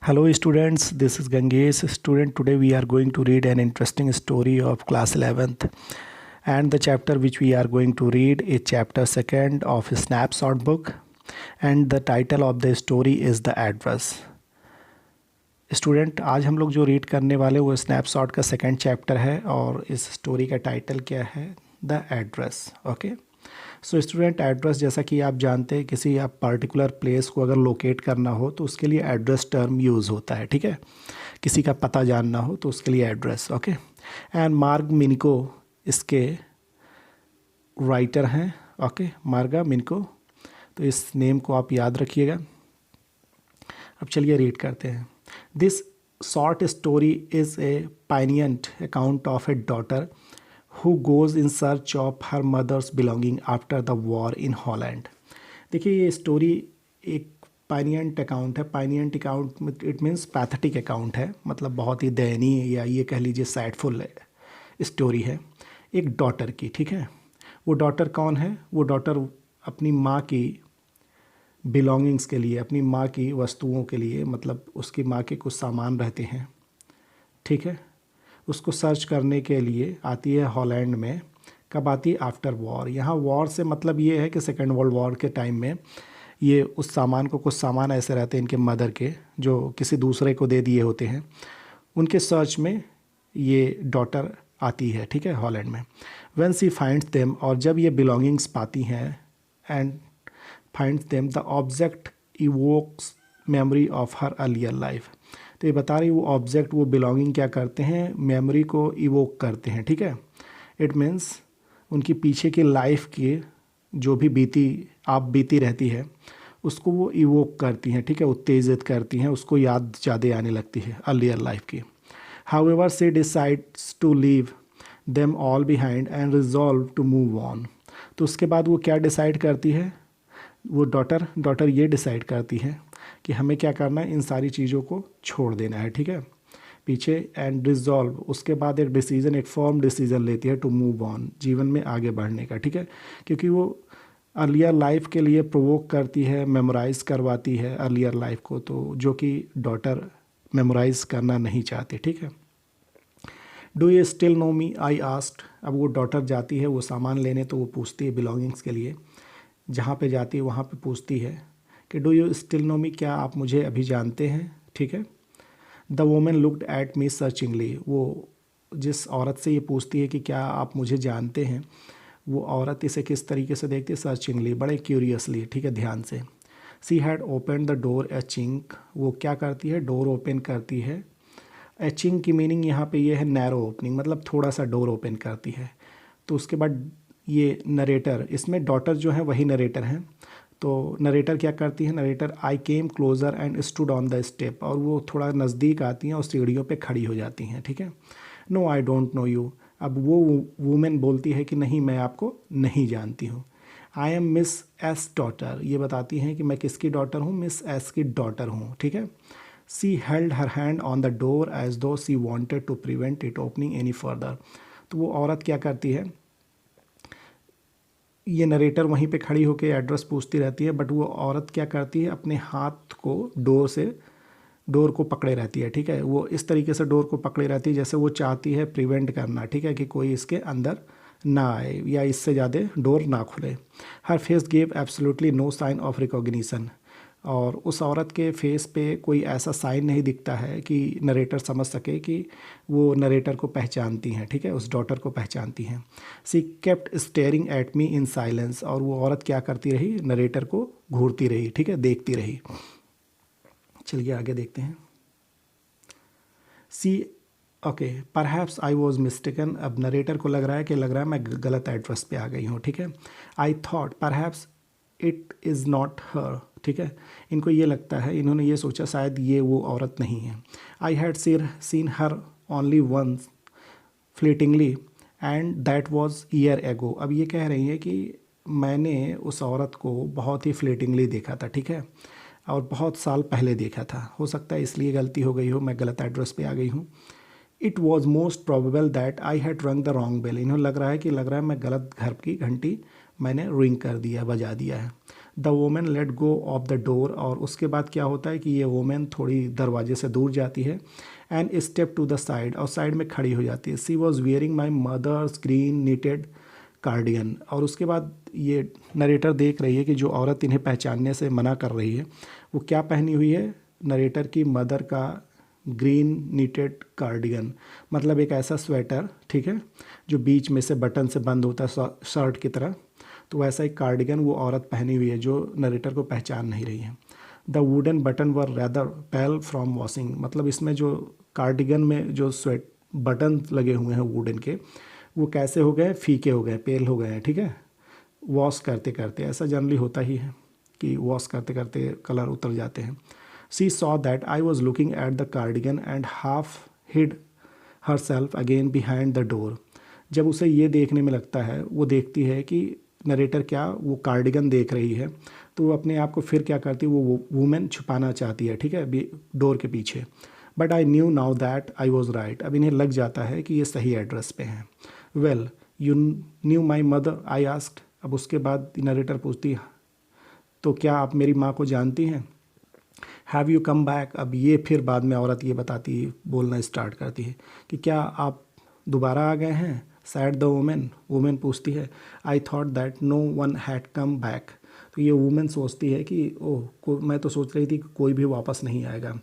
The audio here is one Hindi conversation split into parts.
Hello students, this is Gangesh. Student, today we are going to read an interesting story of class 11th, and the chapter which we are going to read is chapter 2nd of Snapshot book, and the title of the story is The Address. Student, आज हम लोग जो रीड करने वाले वो स्नैपशॉट का सेकंड चैप्टर है और इस स्टोरी का टाइटल क्या है? The address. Okay. So student, address जैसा कि आप जानते हैं, किसी आप पर्टिकुलर प्लेस को अगर लोकेट करना हो तो उसके लिए एड्रेस टर्म यूज़ होता है. ठीक है, किसी का पता जानना हो तो उसके लिए एड्रेस. ओके. एंड मार्ग मिनको इसके राइटर हैं. ओके, मार्गा मिनको. तो इस नेम को आप याद रखिएगा. अब चलिए रीड करते हैं. This short story is a poignant account of a daughter who goes in search of her mother's belonging after the war in Holland. देखिए, ये स्टोरी एक पाइनियंट अकाउंट है. Poignant account it means pathetic account है, मतलब बहुत ही दयनीय या ये कह लीजिए सैडफुल स्टोरी है एक डॉटर की. ठीक है, वो डॉटर कौन है? वो डॉटर अपनी माँ की बिलोंगिंग्स के लिए, अपनी माँ की वस्तुओं के लिए, मतलब उसकी माँ के कुछ सामान रहते हैं. ठीक है, उसको सर्च करने के लिए आती है हॉलैंड में. कब आती है? After war. यहाँ वॉर से मतलब ये है कि सेकेंड वर्ल्ड वॉर के टाइम में ये उस सामान को, कुछ सामान ऐसे रहते हैं इनके मदर के जो किसी दूसरे को दे दिए होते हैं, उनके सर्च में ये डॉटर आती है. ठीक है, हॉलैंड में. व्हेन सी फाइंड्स देम, और जब ये बिलोंगिंग्स पाती हैं, and finds them, the object evokes memory of her earlier life. तो ये बता रही वो ऑब्जेक्ट, वो बिलोंगिंग क्या करते हैं? मेमोरी को इवोक करते हैं. ठीक है, इट मीन्स उनकी पीछे की लाइफ की जो भी बीती रहती है उसको वो इवोक करती हैं. ठीक है, उत्तेजित करती हैं, उसको याद ज़्यादा आने लगती है अर्लियर लाइफ की. However she decides to leave them all behind and resolve to move on. तो उसके बाद वो क्या डिसाइड करती है? वो डॉटर ये डिसाइड करती है कि हमें क्या करना है, इन सारी चीज़ों को छोड़ देना है. ठीक है, पीछे. एंड रिजॉल्व, उसके बाद एक डिसीजन, एक फर्म डिसीजन लेती है टू मूव ऑन, जीवन में आगे बढ़ने का. ठीक है, क्योंकि वो अर्लियर लाइफ के लिए प्रोवोक करती है, मेमोराइज़ करवाती है अर्लियर लाइफ को, तो जो कि डॉटर मेमोराइज़ करना नहीं चाहती. ठीक है. Do you still know me, I asked. अब वो डॉटर जाती है वो सामान लेने, तो वो पूछती है बिलोंगिंग्स के लिए, जहाँ पे जाती है वहाँ पे पूछती है कि do you still know me, क्या आप मुझे अभी जानते हैं? ठीक है. The women looked at me searchingly. वो जिस औरत से ये पूछती है कि क्या आप मुझे जानते हैं, वो औरत इसे किस तरीके से देखती है? सर्चिंगली, बड़े क्यूरियसली. ठीक है, ध्यान से. She had open the door A chink. वो क्या करती है? डोर ओपन करती है. ए चिंक की मीनिंग यहाँ पे ये है नैरो ओपनिंग, मतलब थोड़ा सा डोर ओपन करती है. तो उसके बाद ये नरेटर, इसमें डॉटर जो है वही नरेटर हैं. तो नरेटर क्या करती है? Narrator I came closer and stood on the step, और वो थोड़ा नज़दीक आती हैं और सीढ़ियों पे खड़ी हो जाती हैं. ठीक है. No I don't know you. अब वो वुमेन बोलती है कि नहीं, मैं आपको नहीं जानती हूँ. I am miss S daughter. ये बताती हैं कि मैं किसकी डॉटर हूँ? मिस एस की डॉटर हूँ. ठीक है. She held her hand on the door as though she wanted to prevent it opening any further. तो वो औरत क्या करती है? ये नरेटर वहीं पे खड़ी होकर एड्रेस पूछती रहती है, बट वो औरत क्या करती है? अपने हाथ को डोर को पकड़े रहती है. ठीक है, वो इस तरीके से डोर को पकड़े रहती है जैसे वो चाहती है प्रिवेंट करना. ठीक है, कि कोई इसके अंदर ना आए या इससे ज़्यादा डोर ना खुले. Her face gave absolutely no sign of recognition. और उस औरत के फेस पे कोई ऐसा साइन नहीं दिखता है कि नरेटर समझ सके कि वो नरेटर को पहचानती हैं. ठीक है, उस डॉटर को पहचानती हैं. She kept staring at me in silence. और वो औरत क्या करती रही? नरेटर को घूरती रही. ठीक है, देखती रही. चलिए आगे देखते हैं. She okay, perhaps I was mistaken. अब नरेटर को लग रहा है मैं गलत एड्रेस पे आ गई हूँ. ठीक है. I thought perhaps it is not her. ठीक है, इनको ये लगता है, इन्होंने ये सोचा शायद ये वो औरत नहीं है. I had seen her only once fleetingly and that was year ago. अब ये कह रही है कि मैंने उस औरत को बहुत ही फ्लीटिंगली देखा था. ठीक है, और बहुत साल पहले देखा था. हो सकता है इसलिए गलती हो गई हो, मैं गलत एड्रेस पे आ गई हूँ. It was most probable that I had रंग द रॉन्ग बेल. इन्हें लग रहा है मैं गलत घर की घंटी मैंने रिंग कर दिया, बजा दिया है. The women let go of the door, और उसके बाद क्या होता है कि ये वोमेन थोड़ी दरवाजे से दूर जाती है and step to the side, और साइड में खड़ी हो जाती है। She was wearing my mother's green knitted cardigan, और उसके बाद ये नरेटर देख रही है कि जो औरत इन्हें पहचानने से मना कर रही है वो क्या पहनी हुई है, नरेटर की मदर का ग्रीन नीटेड कार्डिगन, मतलब एक ऐसा स्वेटर, ठीक है, जो बीच में से बटन से बंद होता है शर्ट की तरह, तो वैसा एक कार्डिगन वो औरत पहनी हुई है जो नरेटर को पहचान नहीं रही है। The wooden button were rather pale from washing, मतलब इसमें जो कार्डिगन में जो स्वेट बटन लगे हुए हैं वुडन के, वो कैसे हो गए, फीके हो गए, पेल हो गए हैं, ठीक है, वॉश करते करते। ऐसा जनरली होता ही है कि वॉश करते करते कलर उतर जाते हैं। She saw that I was looking at the cardigan and half hid herself again behind the door. जब उसे ये देखने में लगता है, वो देखती है कि नरेटर क्या वो कार्डिगन देख रही है, तो वो अपने आप को फिर क्या करती है, वो वूमेन छुपाना चाहती है, ठीक है, डोर के पीछे। But I knew now that I was right, अब इन्हें लग जाता है कि ये सही एड्रेस पे हैं। Well you knew my mother I asked, अब उसके बाद नरेटर पूछती है तो क्या आप मेरी माँ को जानती हैं। हैव यू कम बैक, अब ये फिर बाद में औरत ये बताती है, बोलना स्टार्ट करती है कि क्या आप दोबारा आ गए हैं। सैड द वुमेन, वुमेन पूछती है I thought that no one had come back, तो ये वुमेन सोचती है कि ओह मैं तो सोच रही थी कि कोई भी वापस नहीं आएगा।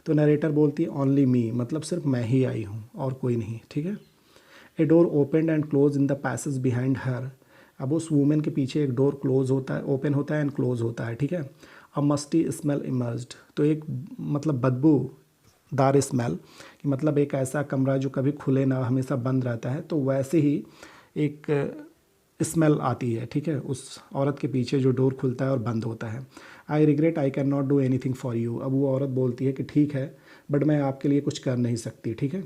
तो नरेटर बोलती है ओनली मी, मतलब सिर्फ मैं ही आई हूँ और कोई नहीं, ठीक है। A door open and close in the passage behind her, अब उस वुमेन के पीछे एक डोर क्लोज होता है, ओपन होता है एंड क्लोज होता है, ठीक है। अ मस्टी स्मेल इमर्ज्ड, तो एक मतलब बदबूदार स्मेल, कि मतलब एक ऐसा कमरा जो कभी खुले ना हमेशा बंद रहता है, तो वैसे ही एक स्मेल आती है, ठीक है, उस औरत के पीछे जो डोर खुलता है और बंद होता है। I regret I can not do anything for you, अब वो औरत बोलती है कि ठीक है बट मैं आपके लिए कुछ कर नहीं सकती, ठीक है।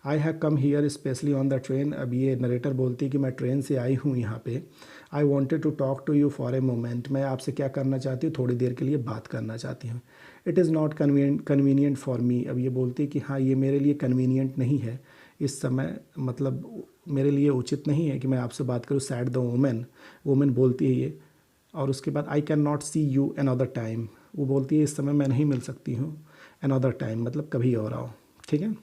I have come here specially on the train, अब ये नरेटर बोलती है कि मैं ट्रेन से आई हूँ यहाँ पे। I wanted to talk to you for a moment, मैं आपसे क्या करना चाहती हूँ, थोड़ी देर के लिए बात करना चाहती हूँ। It is not convenient for me, अब ये बोलती है कि हाँ ये मेरे लिए कन्वीनियंट नहीं है इस समय, मतलब मेरे लिए उचित नहीं है कि मैं आपसे बात करूँ। सैड द वुमेन, वुमेन बोलती है ये, और उसके बाद I can not see you another time, वो बोलती है इस समय मैं नहीं मिल सकती हूँ, अनदर टाइम मतलब कभी और आओ, ठीक है।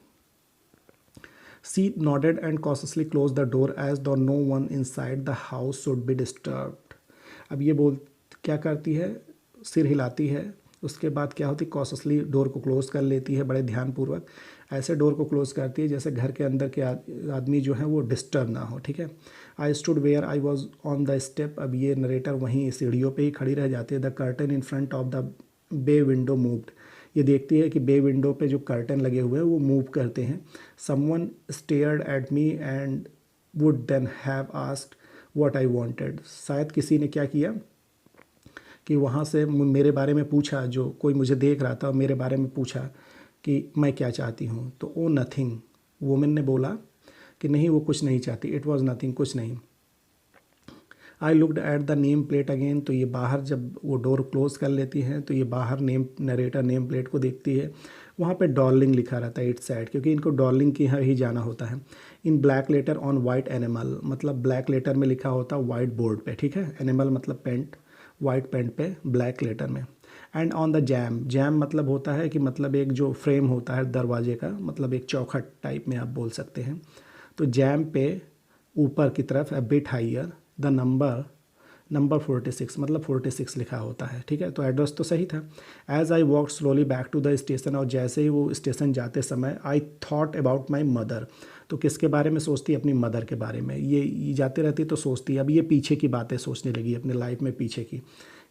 She nodded and cautiously closed the door as though no one inside the house should be disturbed. अब ये क्या करती है, सिर हिलाती है, उसके बाद क्या होती है, कॉशसली डोर को क्लोज कर लेती है बड़े ध्यानपूर्वक, ऐसे डोर को क्लोज करती है जैसे घर के अंदर के आदमी जो है वो डिस्टर्ब ना हो, ठीक है। I stood where I was on the step, अब ये नरेटर वहीं सीढ़ियों पे ही खड़ी रह जाती है। The curtain in front of the bay window moved, ये देखती है कि बे विंडो पे जो कर्टन लगे हुए हैं वो मूव करते हैं। Someone stared at me and would then have asked what I wanted, शायद किसी ने क्या किया कि वहाँ से मेरे बारे में पूछा, जो कोई मुझे देख रहा था और मेरे बारे में पूछा कि मैं क्या चाहती हूँ। तो ओ नथिंग, वुमेन ने बोला कि नहीं वो कुछ नहीं चाहती, इट वॉज नथिंग, कुछ नहीं। I looked at the name plate again, तो ये बाहर जब वो डोर क्लोज कर लेती हैं तो ये बाहर नरेटर नेम प्लेट को देखती है, वहाँ पे डॉर्लिंग लिखा रहता है इट्स साइड, क्योंकि इनको डॉर्लिंग के यहाँ ही जाना होता है। In black letter on white enamel, मतलब ब्लैक लेटर में लिखा होता है वाइट बोर्ड पे, ठीक है, एनिमल मतलब पेंट, वाइट पेंट पे ब्लैक लेटर में। And on the jam, jam मतलब होता है कि मतलब एक जो फ्रेम होता है दरवाजे का, मतलब एक चौखट टाइप में आप बोल सकते हैं। तो जैम पे ऊपर की तरफ ए बिट हाइयर द नंबर 46, मतलब 46 लिखा होता है, ठीक है। तो एड्रेस तो सही था। As I walk slowly back to the station, और जैसे ही वो स्टेशन जाते समय I thought about my mother, तो किसके बारे में सोचती है, अपनी मदर के बारे में। ये जाते रहती तो सोचती है, अब ये पीछे की बातें सोचने लगी अपने लाइफ में, पीछे की,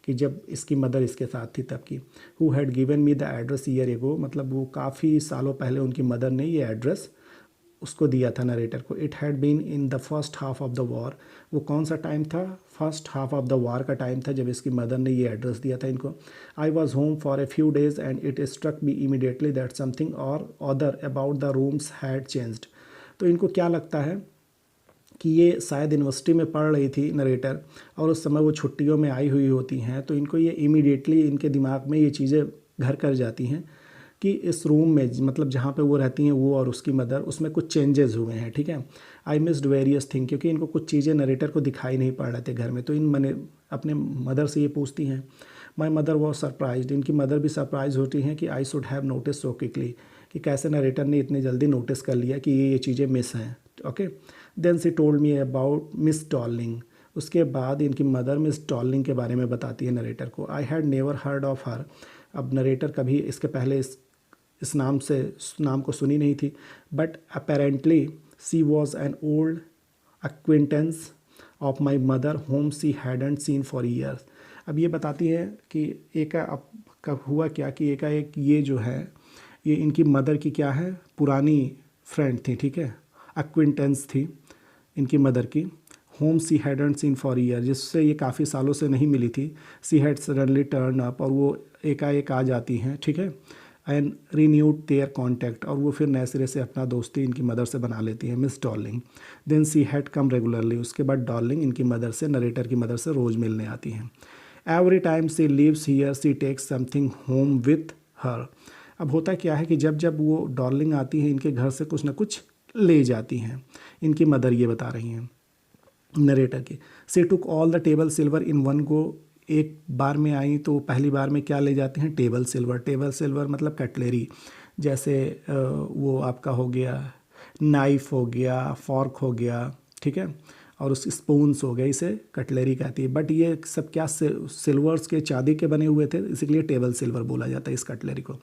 कि जब इसकी मदर इसके साथ थी तब की। Who had given me the address year ago, मतलब वो काफ़ी सालों पहले उनकी मदर ने ये एड्रेस उसको दिया था नरेटर को। It had been in the first half of the war, वो कौन सा टाइम था, first half of the war का टाइम था जब इसकी मदर ने ये एड्रेस दिया था इनको। I was home for a few days and it struck me immediately that something or other about the rooms had changed. तो इनको क्या लगता है कि ये शायद यूनिवर्सिटी में पढ़ रही थी नरेटर, और उस समय वो छुट्टियों में आई हुई होती हैं, तो इनको ये इमीडिएटली इनके दिमाग में ये चीज़ें घर कर जाती हैं कि इस रूम में, मतलब जहाँ पे वो रहती हैं वो और उसकी मदर, उसमें कुछ चेंजेस हुए हैं, ठीक है। आई मिस्ड वेरियस थिंग, क्योंकि इनको कुछ चीज़ें नरेटर को दिखाई नहीं पड़ रहे थे घर में, तो इन अपने मदर से ये पूछती हैं। माई मदर वॉज सरप्राइज, इनकी मदर भी सरप्राइज होती हैं कि I should have notice so quickly, कि कैसे नरेटर ने इतनी जल्दी नोटिस कर लिया कि ये चीज़ें मिस हैं। Okay, then she told me about Miss Darling, उसके बाद इनकी मदर मिस डॉर्लिंग के बारे में बताती है नरेटर को। I had never heard of her, अब नरेटर कभी इसके पहले इस नाम को सुनी नहीं थी, but apparently she was an old acquaintance of my mother whom she hadn't seen for years. अब ये बताती है कि अब कब हुआ क्या कि एकाएक ये जो है ये इनकी मदर की क्या है, पुरानी फ्रेंड थी, ठीक है, एक्विंटेंस थी इनकी मदर की। Whom she hadn't seen for year, जिससे ये काफ़ी सालों से नहीं मिली थी। She had suddenly turn up, और वो एकाएक आ जाती हैं, ठीक है। एंड रीन्यूड देयर कॉन्टैक्ट, और वो फिर नए सिरे से अपना दोस्ती इनकी मदर से बना लेती हैं, Miss Darling. Then she had come regularly, उसके बाद डॉर्लिंग इनकी मदर से, नरेटर की मदर से रोज़ मिलने आती हैं। Every time she lives here she takes something home with her. अब होता क्या है कि जब जब वो डॉर्लिंग आती है इनके घर से कुछ ना कुछ ले जाती हैं, इनकी मदर ये बता रही हैं नरेटर की। She took all the table silver in one go, एक बार में आई तो पहली बार में क्या ले जाते हैं, टेबल सिल्वर। टेबल सिल्वर मतलब कटलेरी, जैसे वो आपका हो गया नाइफ़ हो गया, फॉर्क हो गया, ठीक है, और उस स्पून्स हो गए, इसे कटलेरी कहती है। बट ये सब क्या सिल्वर्स के, चांदी के बने हुए थे, इसीलिए टेबल सिल्वर बोला जाता है इस कटलेरी को।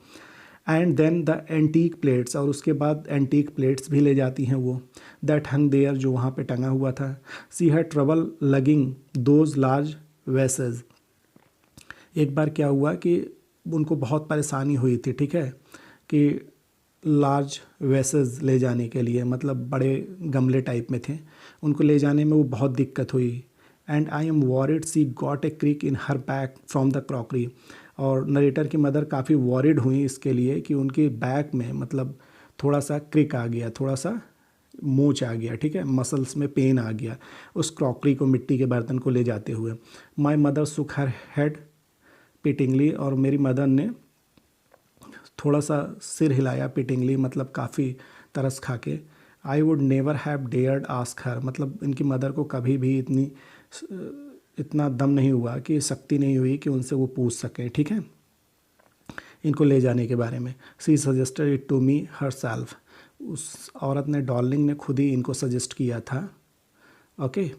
And then the antique plates, और उसके बाद एंटीक प्लेट्स भी ले जाती हैं वो, दैट हंग देयर, जो वहाँ पे टंगा हुआ था। She had trouble lugging those large vases, एक बार क्या हुआ कि उनको बहुत परेशानी हुई थी, ठीक है, कि लार्ज वेसेस ले जाने के लिए, मतलब बड़े गमले टाइप में थे, उनको ले जाने में वो बहुत दिक्कत हुई। And I am worried she got a crick in her back from the crockery, और नरेटर की मदर काफ़ी वॉरिड हुई इसके लिए कि उनके बैक में मतलब थोड़ा सा क्रिक आ गया, थोड़ा सा मोच आ गया, ठीक है, मसल्स में पेन आ गया उस क्रॉकरी को, मिट्टी के बर्तन को ले जाते हुए। माई मदर सुक हर हेड पिटिंगली, और मेरी मदर ने थोड़ा सा सिर हिलाया, पिटिंगली मतलब काफ़ी तरस खा के। I would never have dared ask her, मतलब इनकी मदर को कभी भी इतना दम नहीं हुआ, कि शक्ति नहीं हुई कि उनसे वो पूछ सकें, ठीक है, इनको ले जाने के बारे में। She suggested it to me herself, उस औरत ने, डॉर्लिंग ने खुद ही इनको सजेस्ट किया था, ओके,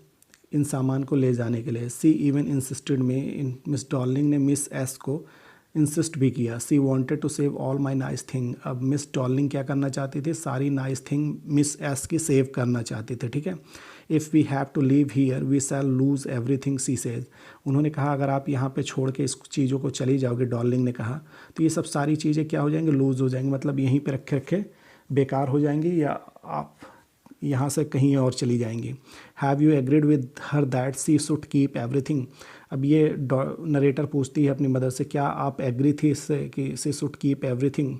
इन सामान को ले जाने के लिए। सी इवन इंसिस्टेड में, मिस डॉर्लिंग ने मिस एस को इंसिस्ट भी किया। She wanted to save all my nice thing, अब मिस डॉर्लिंग क्या करना चाहती थी, सारी नाइस थिंग मिस एस की सेव करना चाहती थे, ठीक है। If we have to leave here we shall lose everything, she says, उन्होंने कहा अगर आप यहाँ पे छोड़ के इस चीज़ों को चली जाओगे, डॉर्लिंग ने कहा, तो ये सब सारी चीज़ें क्या हो जाएंगी, लूज़ हो जाएंगी, मतलब यहीं पे रखे रखे बेकार हो जाएंगी, या आप यहाँ से कहीं और चली जाएंगी। Have you agreed with her that she should keep everything, अब ये नरेटर पूछती है अपनी मदर से, क्या आप एग्री थी इससे कि सी शुड कीप एवरीथिंग,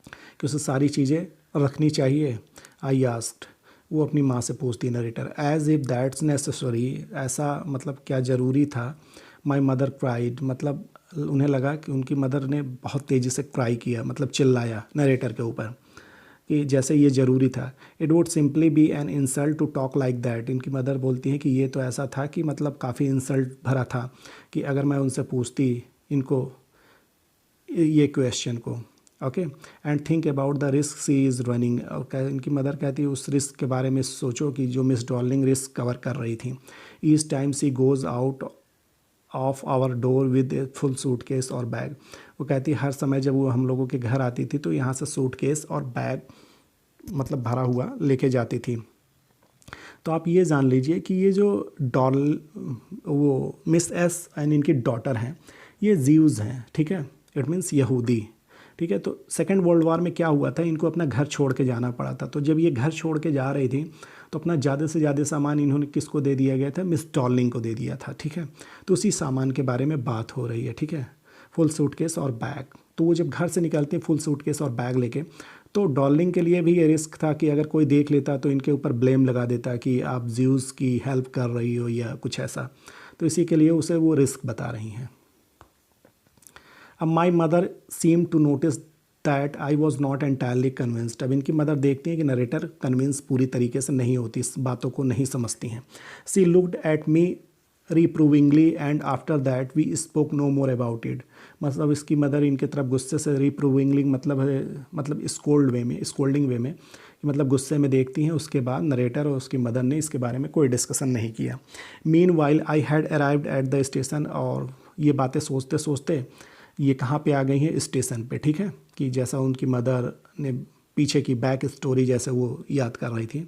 कि उसे सारी चीज़ें रखनी चाहिए। आई आस्क्ड, वो अपनी माँ से पूछती है narrator. As if that's necessary, ऐसा मतलब क्या ज़रूरी था। माई मदर क्राइड, मतलब उन्हें लगा कि उनकी मदर ने बहुत तेज़ी से क्राई किया, मतलब चिल्लाया नरेटर के ऊपर, कि जैसे ये ज़रूरी था। It would simply be an insult to talk like that, इनकी मदर बोलती हैं कि ये तो ऐसा था कि मतलब काफ़ी इंसल्ट भरा था, कि अगर मैं उनसे पूछती इनको ये क्वेश्चन को, okay. And think about the risk she is running, और इनकी मदर कहती है उस रिस्क के बारे में सोचो कि जो मिस डॉर्लिंग रिस्क कवर कर रही थी। Each time she goes out of our door with a full suitcase और बैग, वो कहती है हर समय जब वो हम लोगों के घर आती थी तो यहाँ से सूटकेस और बैग मतलब भरा हुआ लेके जाती थी। तो आप ये जान लीजिए कि ये जो वो मिस एस एंड इनकी डॉटर हैं, ये जीव्स हैं, ठीक है, इट मीन्स यहूदी, ठीक है। तो सेकेंड वर्ल्ड वार में क्या हुआ था, इनको अपना घर छोड़ के जाना पड़ा था। तो जब ये घर छोड़ के जा रही थी तो अपना ज़्यादा से ज़्यादा सामान इन्होंने किसको दे दिया गया था, मिस डॉर्लिंग को दे दिया था, ठीक है। तो उसी सामान के बारे में बात हो रही है, ठीक है, फुल सूटकेस और बैग। तो वो जब घर से निकलते हैं फुल सूटकेस और बैग लेके, तो डॉर्लिंग के लिए भी ये रिस्क था कि अगर कोई देख लेता तो इनके ऊपर ब्लेम लगा देता कि आप ज्यूस की हेल्प कर रही हो या कुछ ऐसा, तो इसी के लिए उसे वो रिस्क बता रही हैं। अब my mother seem to notice that I was not entirely convinced, अब इनकी मदर देखती हैं कि नरेटर कन्विंस पूरी तरीके से नहीं होती, इस बातों को नहीं समझती हैं। She looked at me reprovingly and after that we spoke no more about it. मतलब इसकी मदर इनकी तरफ गुस्से से, रिप्रूविंगली मतलब है मतलब स्कोल्डिंग वे में मतलब गुस्से में देखती हैं। उसके बाद नरेटर और उसकी मदर ने इसके बारे में कोई डिस्कशन नहीं किया। Mean while I had arrived at the station, और ये बातें सोचते सोचते ये कहाँ पे आ गई हैं, स्टेशन पे, ठीक है, कि जैसा उनकी मदर ने पीछे की बैक स्टोरी जैसे वो याद कर रही थी।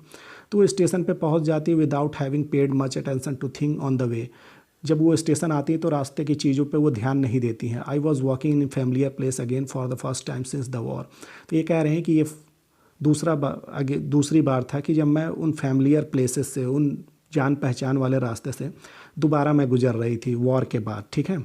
तो वो स्टेशन पे पहुंच जाती है without having paid much attention to thing on the way. जब वो स्टेशन आती है तो रास्ते की चीज़ों पे वो ध्यान नहीं देती हैं। I was walking in familiar place again for the first time since the war. तो ये कह रहे हैं कि ये दूसरी बार था कि जब मैं उन फैमिलियर प्लेसेस से, उन जान पहचान वाले रास्ते से दोबारा मैं गुजर रही थी वॉर के बाद, ठीक है।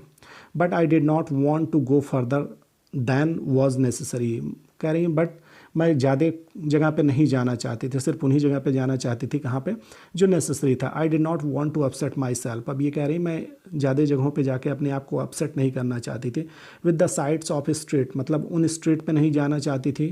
But I did not want to go further than was necessary. कह रही हैं बट मैं ज़्यादा जगह पे नहीं जाना चाहती थी, सिर्फ उन्हीं जगह पे जाना चाहती थी कहाँ पे, जो नेसेसरी था। I did not want to upset myself. अब ये कह रही मैं ज़्यादा जगहों पे जाके अपने आप को अपसेट नहीं करना चाहती थी। With the sides of street, मतलब उन स्ट्रीट पे नहीं जाना चाहती थी।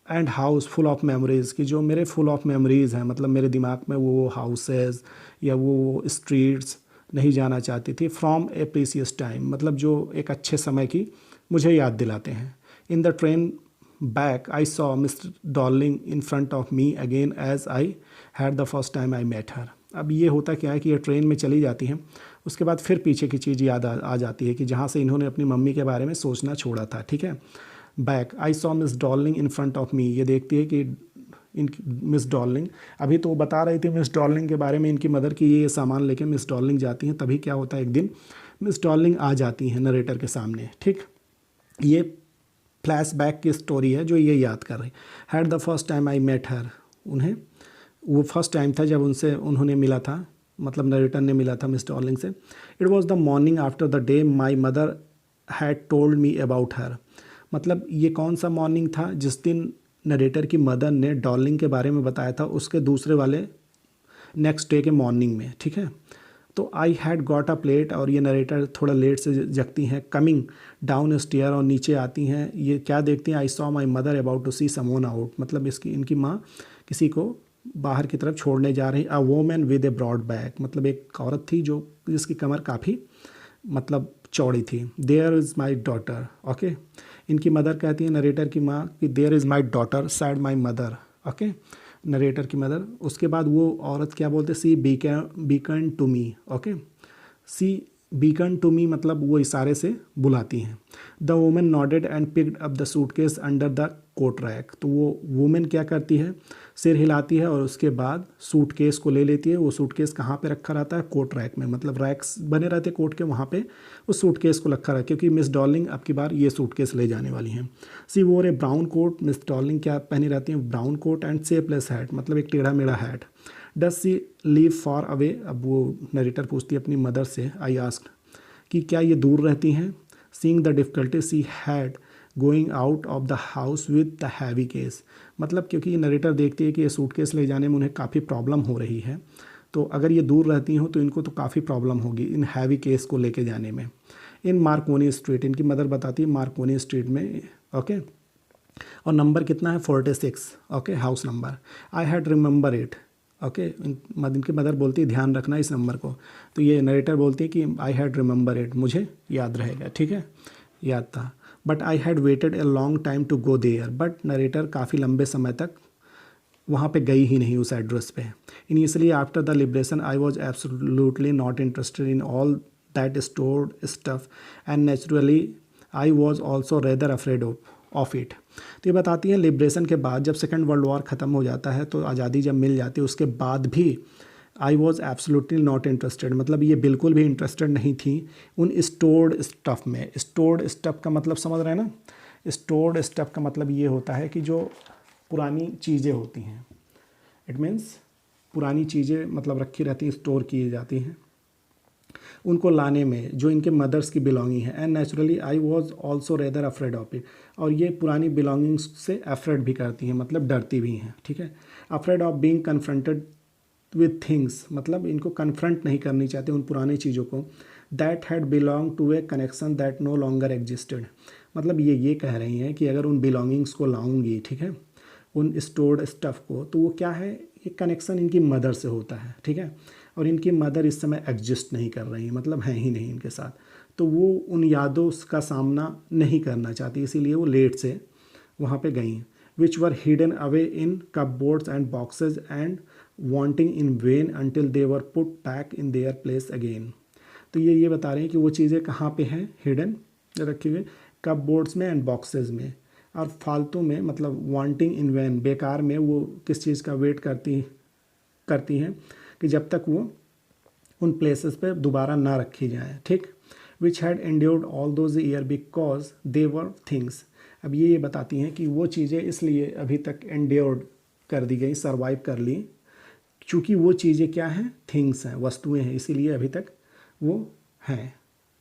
And house full of memories, कि जो मेरे फुल ऑफ मेमोरीज़ हैं, मतलब मेरे दिमाग में वो हाउसेस या वो स्ट्रीट्स नहीं जाना चाहती थी। फ्रॉम ए प्रीसियस टाइम, मतलब जो एक अच्छे समय की मुझे याद दिलाते हैं। In the train back I saw mister Darling in front of me again as I had the first time I met her. अब ये होता क्या है कि ये ट्रेन में चली जाती हैं, उसके बाद फिर पीछे की चीज़ याद आ जाती है कि जहाँ से इन्होंने अपनी मम्मी के बारे में सोचना छोड़ा था, ठीक है। Back I saw miss Darling in front of मी, ये देखती है कि इनकी मिस डॉर्लिंग, अभी तो वो बता रही थी मिस डॉर्लिंग के बारे में इनकी मदर की, ये सामान लेके मिस डॉर्लिंग जाती हैं। तभी क्या होता है, एक दिन मिस डॉर्लिंग आ जाती हैं नरेटर के सामने, ठीक। ये फ्लैशबैक की स्टोरी है जो ये याद कर रही। Had the first time I met her, उन्हें वो फर्स्ट टाइम था जब उन्होंने मिला था, मतलब नरेटर ने मिला था मिस डॉर्लिंग से। It was the morning after the day my mother had told me about her. मतलब ये कौन सा मॉर्निंग था, जिस दिन नरेटर की मदर ने डॉर्लिंग के बारे में बताया था, उसके दूसरे वाले नेक्स्ट डे के मॉर्निंग में, ठीक है। तो I had got a plate, और ये नरेटर थोड़ा लेट से जगती हैं। कमिंग डाउन स्टेयर, और नीचे आती हैं, ये क्या देखती हैं, I saw my mother about to see someone out, मतलब इनकी माँ किसी को बाहर की तरफ छोड़ने जा रही। A woman with a broad back, मतलब एक औरत थी जिसकी कमर काफ़ी मतलब चौड़ी थी। There is my daughter, okay. इनकी मदर कहती है, नरेटर की माँ, कि there is my daughter said my mother, okay, narrator की मदर। उसके बाद वो औरत क्या बोलते, she beckon to me, okay, she beckon to me, मतलब वो इशारे से बुलाती हैं। The women nodded and picked up the suitcase under the coat rack. तो वो वुमेन क्या करती है, सिर हिलाती है और उसके बाद सूटकेस को ले लेती है। वो सूटकेस कहाँ पे रखा रहता है, कोट रैक में, मतलब रैक्स बने रहते हैं कोट के, वहाँ पे उस सूटकेस को रखा रहा, क्योंकि मिस डॉर्लिंग अब की बार ये सूटकेस ले जाने वाली हैं। She wore a brown coat, Miss Darling क्या पहनी रहती हैं, brown coat and shapeless hat, मतलब एक टेढ़ा मेढ़ा hat. Does she live far away, अब वो नरेटर पूछती है अपनी मदर से, आई आस्क्ड, कि क्या ये दूर रहती हैं। Seeing the difficulty she had going out of the house with the heavy case, मतलब क्योंकि ये नरेटर देखती है कि ये सूटकेस ले जाने में उन्हें काफ़ी प्रॉब्लम हो रही है, तो अगर ये दूर रहती हो तो इनको तो काफ़ी प्रॉब्लम होगी इन हैवी केस को लेके जाने में। इन मार्कोनी स्ट्रीट, इनकी मदर बताती है मार्कोनी स्ट्रीट में, ओके। और नंबर कितना है, 46, okay, house number. I had remember it, okay. इनकी मदर बोलती है ध्यान रखना इस नंबर को। तो ये नरेटर बोलती है कि आई हैड रिमेंबर इट, मुझे याद रहेगा, ठीक है, याद था। But I had waited a long time to go there, बट नरेटर काफ़ी लंबे समय तक वहाँ पे गई ही नहीं उस एड्रेस पे। Initially after the liberation I was absolutely not interested in all that stored stuff and naturally I was also rather afraid of it. तो ये बताती हैं लिबरेशन के बाद, जब सेकेंड वर्ल्ड वॉर ख़त्म हो जाता है, तो आज़ादी जब मिल जाती है, उसके बाद भी I was absolutely not interested, मतलब ये बिल्कुल भी इंटरेस्टेड नहीं थी उन स्टोर्ड स्टफ़ में। स्टोर्ड स्टफ़ का मतलब समझ रहे हैं ना, स्टोर्ड स्टफ़ का मतलब ये होता है कि जो पुरानी चीज़ें होती हैं, इट मीन्स पुरानी चीज़ें मतलब रखी रहती हैं, स्टोर की जाती हैं, उनको लाने में जो इनके मदर्स की बिलोंगिंग है। And naturally I was also rather afraid of it, और ये पुरानी बिलोंगिंग्स से अफ्रेड भी करती हैं, मतलब डरती भी हैं, ठीक है। Afraid of being confronted with things, मतलब इनको कन्फ्रंट नहीं करनी चाहते उन पुरानी चीज़ों को। That had belong to a connection that no longer existed, मतलब ये कह रही हैं कि अगर उन बिलोंगिंग्स को लाऊंगी, ठीक है, उन स्टोर्ड स्टफ़ को, तो वो क्या है, एक कनेक्शन इनकी मदर से होता है, ठीक है। और इनकी मदर इस समय एग्जिस्ट नहीं कर रही, मतलब हैं ही नहीं इनके साथ, तो वो उन यादों का सामना नहीं करना चाहती, इसीलिए वो लेट से वहाँ पे गई, which were hidden away in cupboards and boxes and wanting in vain until they were put back in their place again. तो ये बता रहे हैं कि वो चीज़ें कहाँ पे हैं, हिडन रखी हुई कपबोर्ड्स में एंड बॉक्सेज में, और फालतू में मतलब वांटिंग इन वैन, बेकार में वो किस चीज़ का वेट करती हैं कि जब तक वो उन प्लेसेस पे दोबारा ना रखी जाए, ठीक। Which had endured all those year because they were things. अब ये बताती हैं कि वो चीज़ें इसलिए अभी तक एंड्योर्ड कर दी गई, सर्वाइव कर ली, क्योंकि वो चीज़ें क्या हैं, थिंग्स हैं, वस्तुएं हैं, इसीलिए अभी तक वो हैं।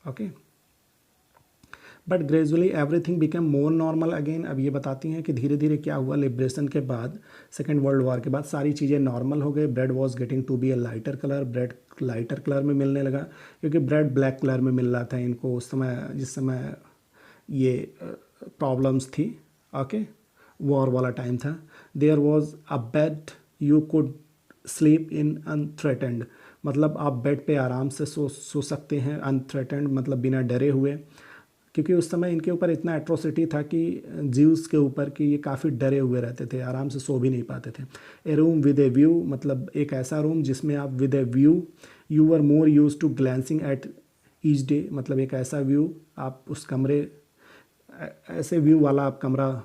Okay, but gradually everything become more normal again. अब ये बताती हैं कि धीरे धीरे क्या हुआ, लिबरेशन के बाद, सेकेंड वर्ल्ड वॉर के बाद सारी चीज़ें नॉर्मल हो गई। Bread was getting to be a lighter colour, bread lighter colour में मिलने लगा, क्योंकि ब्रेड ब्लैक कलर में मिल रहा था इनको उस समय, जिस समय ये प्रॉब्लम्स थी। ओके, वॉर वाला टाइम था। There was a bed you could sleep in unthreatened, मतलब आप बेड पे आराम से सो सकते हैं, अनथ्रेटेंड मतलब बिना डरे हुए, क्योंकि उस समय इनके ऊपर इतना एट्रोसिटी था कि ज्यूस के ऊपर कि ये काफ़ी डरे हुए रहते थे, आराम से सो भी नहीं पाते थे। A room with a view, मतलब एक ऐसा रूम जिसमें आप with a view you were more use to glancing at each day, मतलब एक ऐसा व्यू आप उस कमरे, ऐसे व्यू वाला आप कमरा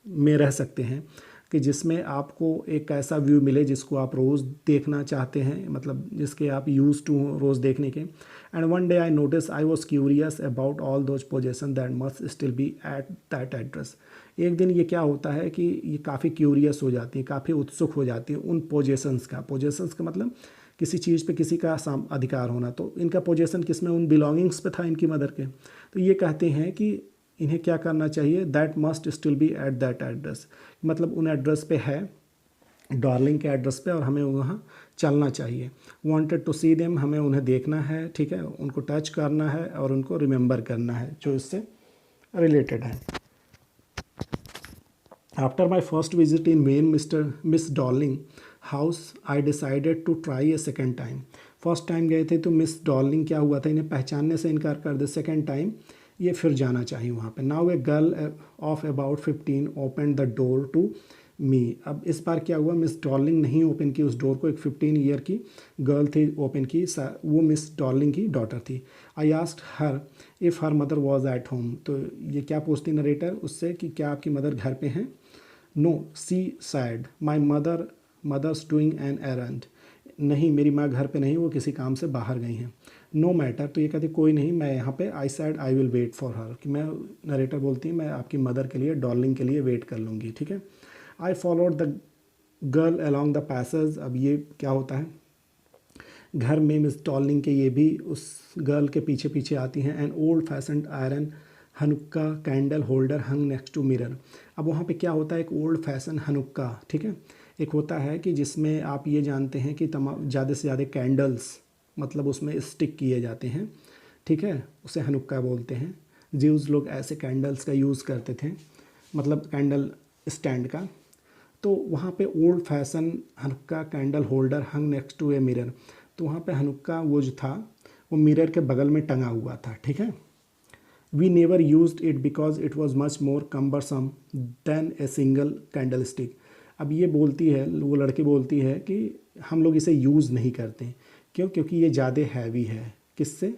में रह सकते हैं कि जिसमें आपको एक ऐसा व्यू मिले जिसको आप रोज़ देखना चाहते हैं, मतलब जिसके आप यूज़ टू हो रोज़ देखने के। And one day I notice I was curious about all those possession that must still be at that address. एक दिन ये क्या होता है कि ये काफ़ी क्यूरियस हो जाती है, काफ़ी उत्सुक हो जाती है उन पोजेसन्स का। पोजेसन्स का मतलब किसी चीज़ पे किसी का अधिकार होना, तो इनका पोजेसन किस में, उन बिलोंगिंग्स पे था इनकी मदर के। तो ये कहते हैं कि इन्हें क्या करना चाहिए, that must still be at that address, मतलब उन एड्रेस पे है, डार्लिंग के एड्रेस पे, और हमें वहाँ चलना चाहिए। वांटेड टू सी देम, हमें उन्हें देखना है, ठीक है, उनको टच करना है और उनको रिमेंबर करना है जो इससे रिलेटेड है। After my first visit in when Miss Darling house I decided to try a second time. First time गए थे तो मिस डार्लिंग क्या हुआ था, इन्हें पहचानने से इनकार कर दे, सेकेंड टाइम ये फिर जाना चाहिए वहाँ पे। Now a girl of about 15 open the door to me. अब इस बार क्या हुआ, मिस डॉर्लिंग नहीं ओपन की उस डोर को, एक 15 ईयर की गर्ल थी ओपन की, वो मिस डॉर्लिंग की डॉटर थी। I asked her if her mother was at home. तो ये क्या पूछती नरेटर उससे कि क्या आपकी मदर घर पे हैं। No she said my mother's doing an errand. नहीं, मेरी माँ घर पे नहीं, वो किसी काम से बाहर गई हैं। नो मैटर, तो ये कहती कोई नहीं, मैं यहाँ पे, I said I will wait for her, कि मैं, नरेटर बोलती है मैं आपकी मदर के लिए, डार्लिंग के लिए वेट कर लूँगी, ठीक है। I followed the girl along the passage. अब ये क्या होता है, घर में मिस डार्लिंग के ये भी उस गर्ल के पीछे पीछे आती हैं। An old fashioned iron Hanukkah candle holder hung next to mirror. अब वहाँ पे क्या होता है, एक ओल्ड फैशन हनुक्का, ठीक है, एक होता है कि जिसमें आप ये जानते हैं कि तमाम ज़्यादा से ज़्यादा कैंडल्स मतलब उसमें स्टिक किए जाते हैं, ठीक है, उसे हनुक्का बोलते हैं। ज्यूज़ लोग ऐसे कैंडल्स का यूज़ करते थे, मतलब कैंडल स्टैंड का। तो वहाँ पे old fashion Hanukkah candle holder hung next to a mirror. तो वहाँ पे हनुक्का वो जो था वो मिरर के बगल में टंगा हुआ था, ठीक है। We never used it because it was much more cumbersome than a single candlestick. अब ये बोलती है, वो लड़की बोलती है कि हम लोग इसे यूज़ नहीं करते, क्यों, क्योंकि ये ज़्यादा हैवी है, किससे,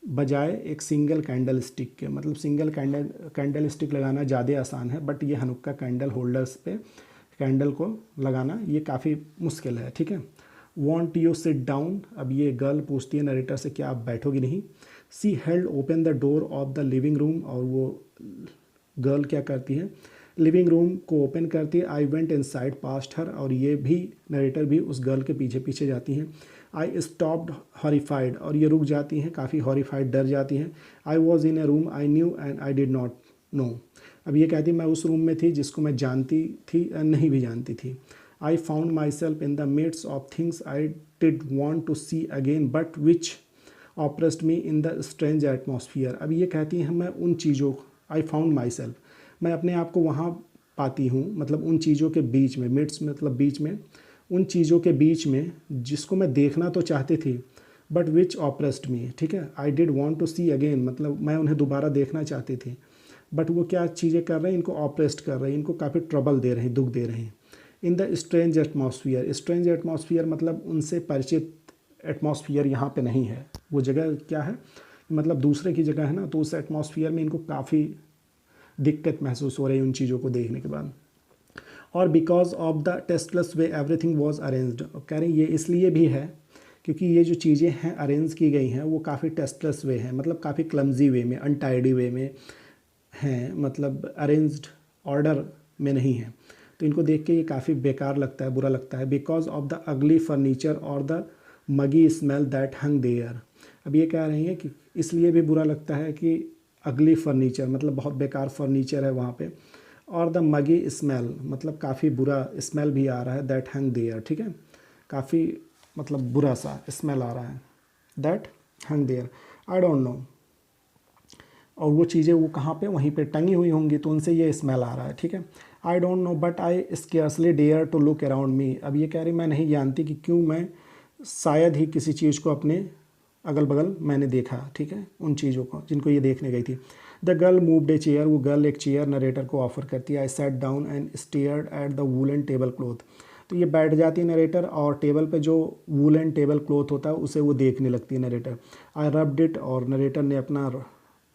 बजाय एक सिंगल कैंडल स्टिक के। मतलब सिंगल कैंडल स्टिक लगाना ज़्यादा आसान है, बट ये हनुक्का कैंडल होल्डर्स पे कैंडल को लगाना ये काफ़ी मुश्किल है, ठीक है। Want you sit down. अब ये गर्ल पूछती है नरेटर से क्या आप बैठोगी नहीं। She held open the door of the living room. और वो गर्ल क्या करती है, लिविंग रूम को ओपन करती है। आई वेंट इनसाइड पास्ट हर। और ये भी नरेटर भी उस गर्ल के पीछे पीछे जाती हैं। I stopped horrified. और ये रुक जाती हैं, काफ़ी हॉरिफाइड, डर जाती हैं। I was in A room I knew and I did not no. अब ये कहती मैं उस रूम में थी जिसको मैं जानती थी नहीं भी जानती थी। I found myself in the midst of things I did want to see again but which oppressed me in the strange atmosphere. अब ये कहती हैं मैं उन चीज़ों, आई फाउंड माई सेल्फ, मैं अपने आप को वहाँ पाती हूँ, मतलब उन चीज़ों के बीच में, मिड्स मतलब बीच में, उन चीज़ों के बीच में जिसको मैं देखना तो चाहती थी, बट विच ऑप्रेस्ड मी, ठीक है, I did want to see again, मतलब मैं उन्हें दोबारा देखना चाहती थी, बट वो क्या चीज़ें कर रहे हैं, इनको ऑप्रेस्ड कर रहे हैं, इनको काफ़ी ट्रबल दे रहे हैं, दुख दे रहे हैं। In the strange atmosphere, strange atmosphere मतलब उनसे परिचित एटमॉस्फियर यहाँ पे नहीं है, वो जगह क्या है, मतलब दूसरे की जगह है ना, तो उस एटमॉस्फियर में इनको काफ़ी दिक्कत महसूस हो रही है उन चीज़ों को देखने के बाद। और because of the tasteless way everything was arranged, कह रहे हैं ये इसलिए भी है क्योंकि ये जो चीज़ें हैं अरेंज की गई हैं वो काफ़ी टेस्टलेस वे हैं, मतलब काफ़ी क्लमजी वे में, अनटाइडी वे में हैं, मतलब अरेंज्ड ऑर्डर में नहीं है। तो इनको देख के ये काफ़ी बेकार लगता है, बुरा लगता है। Because of the ugly furniture और the muggy smell that hung there, अब ये कह रही हैं कि इसलिए भी बुरा लगता है कि अगली फर्नीचर मतलब बहुत बेकार फर्नीचर है वहाँ पे, और द मगी स्मेल मतलब काफ़ी बुरा स्मेल भी आ रहा है, दैट हंग देयर, ठीक है, काफ़ी मतलब बुरा सा स्मेल आ रहा है, that hung there, I don't know, और वो चीज़ें वो कहाँ पे, वहीं पे टंगी हुई होंगी, तो उनसे ये स्मेल आ रहा है, ठीक है। I don't know but I scarcely dare to look around me, अब ये कह रही मैं नहीं जानती कि क्यों मैं शायद ही किसी चीज़ को अपने अगल बगल मैंने देखा, ठीक है, उन चीज़ों को जिनको ये देखने गई थी। The girl moved a chair, वो गर्ल एक चेयर नरेटर को ऑफर करती है। I sat down and stared at the woollen table cloth, तो ये बैठ जाती है नरेटर और टेबल पे जो वूलन टेबल क्लॉथ होता है उसे वो देखने लगती है नरेटर। आई रब्ड इट, और नरेटर ने अपना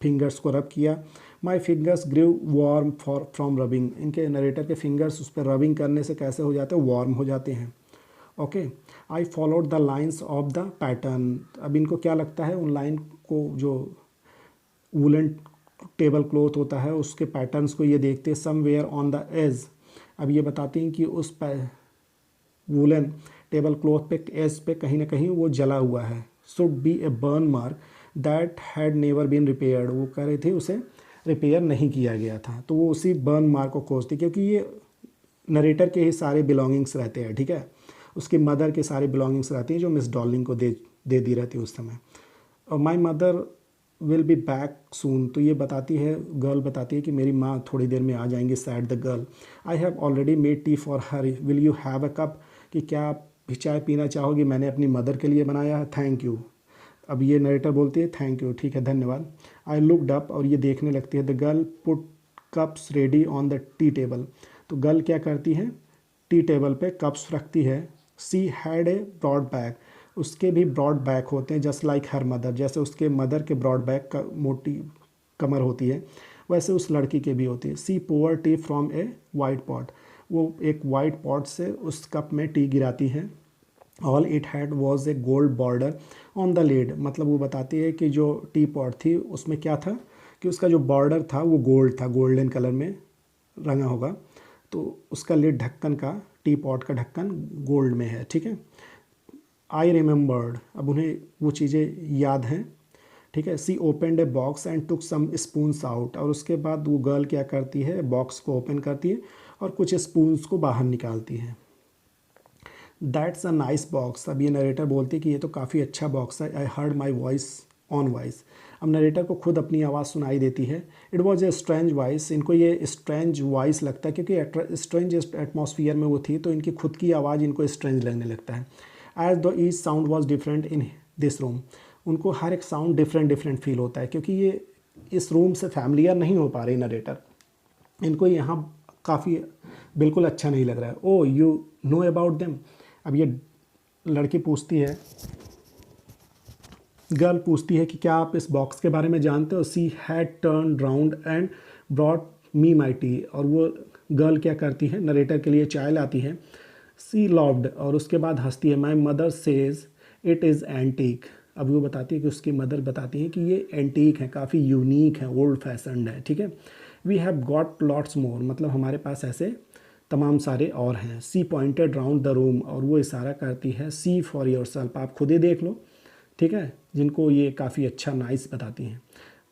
फिंगर्स को रब किया। My fingers grew warm from rubbing, इनके नरेटर के फिंगर्स उस पर रबिंग करने से कैसे हो जाते हैं, वार्म हो जाते हैं। Okay, I followed the lines of the pattern, अब इनको क्या लगता है उन लाइन को, जो वूलन टेबल क्लॉथ होता है उसके पैटर्न्स को ये देखते हैं। समवेयर ऑन द एज, अब ये बताती हैं कि उस वूलन टेबल क्लॉथ पे एज पे कहीं ना कहीं वो जला हुआ है। Should be a burn mark that had never been repaired, वो कह रहे थे उसे रिपेयर नहीं किया गया था, तो वो उसी बर्न मार्क को खोजती, क्योंकि ये नरेटर के ही सारे बिलोंगिंग्स रहते हैं, ठीक है, उसकी मदर के सारे बिलोंगिंग्स रहती हैं जो मिस डॉर्लिंग को दे दी रहती है उस समय। और my mother will be back soon, तो ये बताती है, गर्ल बताती है कि मेरी माँ थोड़ी देर में आ जाएंगी। Sad the girl, I have already made tea for her, will you have a cup, कि क्या आप भी चाय पीना चाहोगी, मैंने अपनी मदर के लिए बनाया है। थैंक यू, अब ये नरेटर बोलती है थैंक यू, ठीक है, धन्यवाद। आई लुकड अप, और ये देखने लगती है। The girl put cups ready on the tea table, तो गर्ल क्या करती है, टी टेबल पे कप्स रखती है। She had a broad bag, उसके भी ब्रॉड बैक होते हैं, जस्ट लाइक हर मदर, जैसे उसके मदर के ब्रॉड बैक का मोटी कमर होती है वैसे उस लड़की के भी होती है। She pour tea from a white pot, वो एक वाइट पॉट से उस कप में टी गिराती है। All it had was a gold border on the lid, मतलब वो बताती है कि जो टी पॉट थी उसमें क्या था कि उसका जो बॉर्डर था वो गोल्ड था, गोल्डन कलर में रंगा होगा, तो उसका लिड, ढक्कन का, टी पॉट का ढक्कन गोल्ड में है, ठीक है। आई रिमेंबर्ड, अब उन्हें वो चीज़ें याद हैं, ठीक है। She opened a box and took some spoons out, और उसके बाद वो गर्ल क्या करती है, बॉक्स को ओपन करती है और कुछ स्पून्स को बाहर निकालती है। दैट्स अ नाइस बॉक्स, अब ये नरेटर बोलती है कि ये तो काफ़ी अच्छा बॉक्स है। I heard my voice on voice, अब नरेटर को खुद अपनी आवाज़ सुनाई देती है। It was a strange voice, इनको ये स्ट्रेंज वॉइस लगता है क्योंकि स्ट्रेंज एटमॉस्फियर में वो थी, तो इनकी खुद की आवाज़ इनको स्ट्रेंज लगने लगता है। As the each sound was different in this room, उनको हर एक साउंड डिफरेंट डिफरेंट फील होता है, क्योंकि ये इस रूम से फैमिलियर नहीं हो पा रही नरेटर, इनको यहाँ काफ़ी बिल्कुल अच्छा नहीं लग रहा है। ओ यू नो अबाउट देम, अब ये लड़की पूछती है, गर्ल पूछती है कि क्या आप इस बॉक्स के बारे में जानते हो। She had turn round and brought me my T, और वो गर्ल क्या करती है, नरेटर के लिए चाय लाती है। सी लव्ड, और उसके बाद हंसती है। My mother says it is antique, अब वो बताती है कि उसकी मदर बताती है कि ये एंटीक है, काफ़ी यूनिक है, ओल्ड फैशनड है, ठीक है। We have got lots more, मतलब हमारे पास ऐसे तमाम सारे और हैं। She pointed round the room, और वो इशारा करती है, सी फॉर योर सेल्फ, आप खुद ही देख लो, ठीक है, जिनको ये काफ़ी अच्छा नाइस बताती हैं।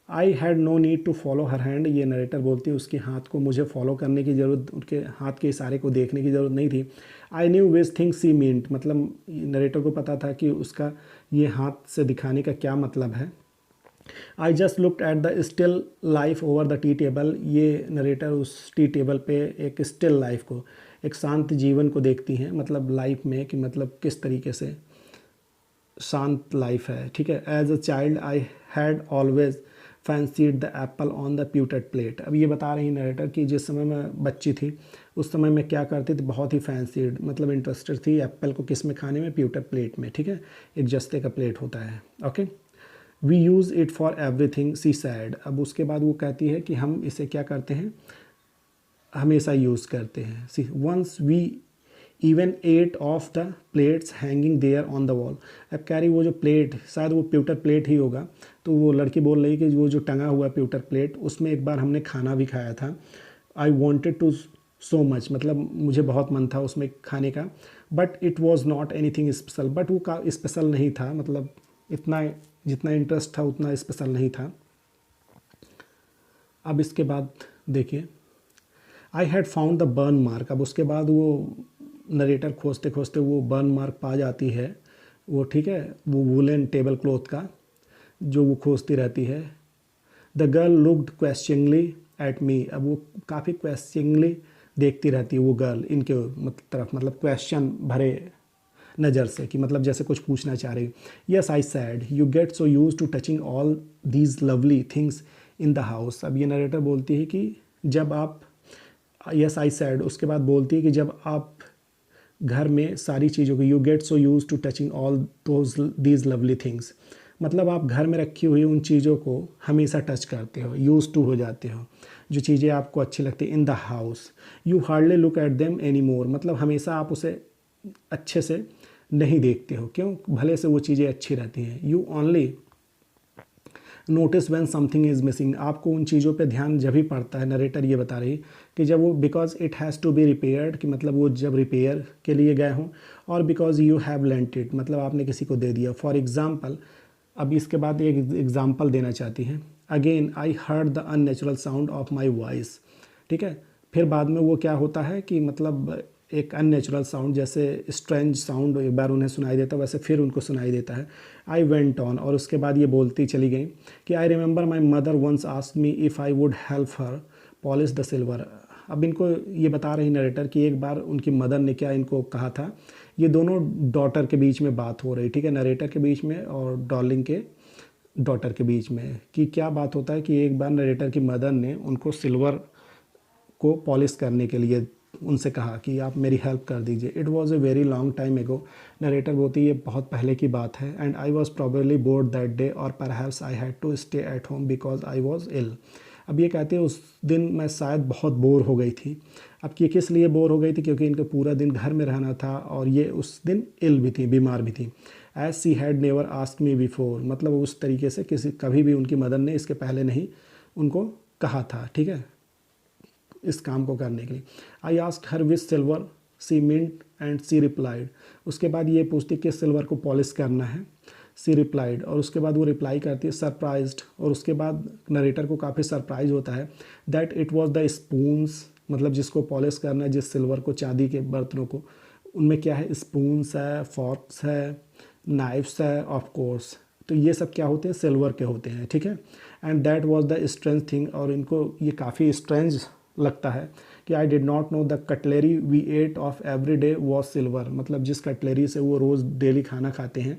I had no need to follow her hand, ये नरेटर बोलती है उसके हाथ को मुझे फॉलो करने की ज़रूरत, उनके हाथ के इशारे को देखने की ज़रूरत नहीं थी। I knew which thing C meant, मतलब नरेटर को पता था कि उसका ये हाथ से दिखाने का क्या मतलब है। I just looked at the still life over the tea table. ये नरेटर उस टी टेबल पे एक स्टिल लाइफ को, एक शांत जीवन को देखती हैं, मतलब लाइफ में कि मतलब किस तरीके से शांत लाइफ है, ठीक है। As a child I had always fancied the apple on the pewter plate. अब ये बता रही नरेटर कि जिस समय मैं बच्ची थी उस समय मैं क्या करती थी, बहुत ही फैंसीड मतलब इंटरेस्टेड थी एप्पल को किस में खाने में, प्यूटेड प्लेट में, ठीक है। एक जस्ते का प्लेट होता है, okay. We use it for everything she said. अब उसके बाद वो कहती है कि हम इसे क्या करते हैं, हमेशा यूज़ करते हैं। She once we even ate off the plates hanging there on the wall. अब कह रही वो जो प्लेट, शायद वो प्यूटर प्लेट ही होगा, तो वो लड़की बोल रही कि वो जो टंगा हुआ प्यूटर प्लेट उसमें एक बार हमने खाना भी खाया था। I wanted to so much, मतलब मुझे बहुत मन था उसमें खाने का, but it was not anything special. But वो का स्पेशल नहीं था, मतलब इतना जितना इंटरेस्ट था उतना स्पेशल नहीं था। अब इसके बाद देखिए, I had found the burn mark. अब उसके बाद वो नरेटर खोजते खोजते वो बर्न मार्क पा जाती है, वो ठीक है, वो वुलन टेबल क्लॉथ का जो वो खोजती रहती है। The girl looked questioningly at me. अब वो काफ़ी क्वेश्चनिंगली देखती रहती है वो गर्ल इनके तरफ, मतलब क्वेश्चन भरे नज़र से, कि मतलब जैसे कुछ पूछना चाह रही। Yes I said you get so used to touching all these lovely things in the house. अब ये नरेटर बोलती है कि जब आप, यस आई सैड, उसके बाद बोलती है कि जब आप घर में सारी चीज़ों को, you get so used to touching all those these lovely things, मतलब आप घर में रखी हुई उन चीज़ों को हमेशा टच करते हो, यूज टू हो जाते हो, जो चीज़ें आपको अच्छी लगती इन the house. You hardly look at them any more, मतलब हमेशा आप उसे अच्छे से नहीं देखते हो, क्यों, भले से वो चीज़ें अच्छी रहती हैं। You only notice when something is missing, आपको उन चीज़ों पे ध्यान जब भी पड़ता है, नरेटर ये बता रही कि जब वो, because it has to be repaired, कि मतलब वो जब रिपेयर के लिए गए हों, और because you have lent it, मतलब आपने किसी को दे दिया। फॉर एग्जाम्पल, अब इसके बाद एक एग्जाम्पल देना चाहती हैं। Again I heard the unnatural sound of my voice, ठीक है। फिर बाद में वो क्या होता है कि मतलब एक अननेचुरल साउंड, जैसे स्ट्रेंज साउंड एक बार उन्हें सुनाई देता है, वैसे फिर उनको सुनाई देता है। आई वेंट ऑन, और उसके बाद ये बोलती चली गई कि I remember my mother once asked me if I would help her polish the silver. अब इनको ये बता रही नरेटर कि एक बार उनकी मदर ने क्या इनको कहा था, ये दोनों डॉटर के बीच में बात हो रही, ठीक है, नरेटर के बीच में और डार्लिंग के डॉटर के बीच में, कि क्या बात होता है कि एक बार नरेटर की मदर ने उनको सिल्वर को पॉलिश करने के लिए उनसे कहा कि आप मेरी हेल्प कर दीजिए। It was a very long time ago, narrator बोलती ये बहुत पहले की बात है। And I was probably bored that day, और perhaps I had to stay at home because I was ill. अब ये कहते हैं उस दिन मैं शायद बहुत बोर हो गई थी। अब ये किस लिए बोर हो गई थी, क्योंकि इनको पूरा दिन घर में रहना था, और ये उस दिन इल भी थी, बीमार भी थी। As she had never asked me before, मतलब उस तरीके से किसी कभी भी उनकी मदर ने इसके पहले नहीं उनको कहा था, ठीक है, इस काम को करने के लिए। I ask her which silver she meant and she replied. उसके बाद ये पूछती किस सिल्वर को पॉलिश करना है, सी रिप्लाइड, और उसके बाद वो रिप्लाई करती है सरप्राइज्ड, और उसके बाद नरेटर को काफ़ी सरप्राइज होता है that it was the spoons, मतलब जिसको पॉलिश करना है, जिस सिल्वर को, चांदी के बर्तनों को, उनमें क्या है, स्पून्स है, फॉर्क्स है, नाइफ्स है, ऑफ कोर्स, तो ये सब क्या होते हैं, सिल्वर के होते हैं, ठीक है। And that was the strange thing, और इनको ये काफ़ी स्ट्रेंज लगता है कि I did not know the cutlery we ate off every day was silver, मतलब जिस कटलेरी से वो रोज़ डेली खाना खाते हैं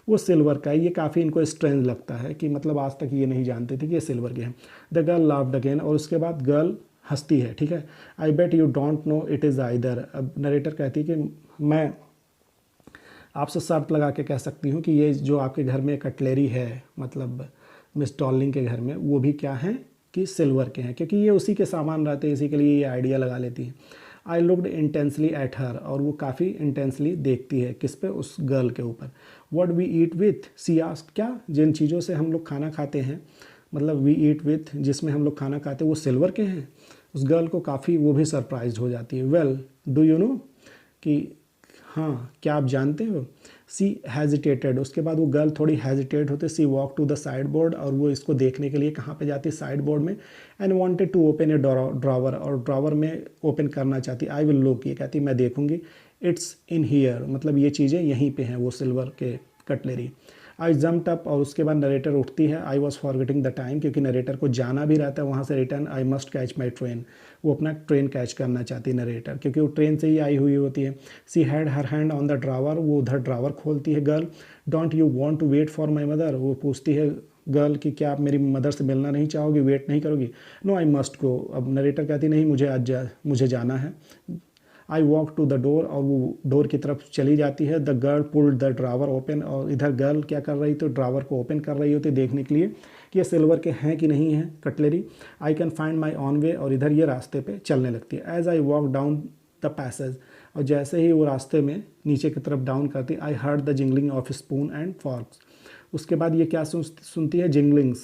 वो सिल्वर का है। ये काफ़ी इनको स्ट्रेंज लगता है कि मतलब आज तक ये नहीं जानते थे कि ये सिल्वर के हैं। द गर्ल लाफ्ड अगेन, और उसके बाद गर्ल हंसती है, ठीक है। I bet you don't know it is either. अब नरेटर कहती है कि मैं आपसे शर्त लगा के कह सकती हूँ कि ये जो आपके घर में कटलेरी है, मतलब मिस डॉर्लिंग के घर में, वो भी क्या हैं कि सिल्वर के हैं, क्योंकि ये उसी के सामान रहते हैं, इसी के लिए ये आइडिया लगा लेती है। I looked intensely at her, और वो काफ़ी इंटेंसली देखती है किस पे, उस गर्ल के ऊपर। What we eat with, she asked, क्या जिन चीज़ों से हम लोग खाना खाते हैं, मतलब वी ईट विथ, जिसमें हम लोग खाना खाते हैं, वो सिल्वर के हैं। उस गर्ल को काफ़ी वो भी सरप्राइज हो जाती है। वेल डू यू नो, कि हाँ क्या आप जानते हो। सी हेजिटेटेड, उसके बाद वो गर्ल थोड़ी हेजिटेट होती, she walk to the sideboard, और वो इसको देखने के लिए कहाँ पे जाती है, साइड बोर्ड में। And wanted to open a drawer, और ड्रावर में ओपन करना चाहती। आई विल लुक, ये कहती मैं देखूंगी। इट्स इन हियर, मतलब ये चीज़ें यहीं पे हैं, वो सिल्वर के कटलरी। आई जम्प्ड अप, और उसके बाद नरेटर उठती है, I was forgetting the time, क्योंकि नरेटर को जाना भी रहता है वहाँ से return, I must catch my train, वो अपना ट्रेन कैच करना चाहती है नरेटर, क्योंकि वो ट्रेन से ही आई हुई होती है। She had her hand on the drawer, वो उधर ड्रावर खोलती है। Girl, don't you want to wait for my mother, वो पूछती है गर्ल कि क्या आप मेरी मदर से मिलना नहीं चाहोगी, वेट नहीं करोगी। नो आई मस्ट गो, अब नरेटर कहती नहीं, मुझे जाना है। I walk to the door, और वो डोर की तरफ चली जाती है। The girl pulled the drawer open, और इधर गर्ल क्या कर रही थी, ड्रावर को ओपन कर रही होती देखने के लिए कि ये सिल्वर के हैं कि नहीं हैं cutlery. I can find my own way, और इधर ये रास्ते पे चलने लगती है। As I walk down the passage, और जैसे ही वो रास्ते में नीचे की तरफ डाउन करती, I heard the jingling of spoon and forex. उसके बाद ये क्या सुनती है, जिंगलिंग।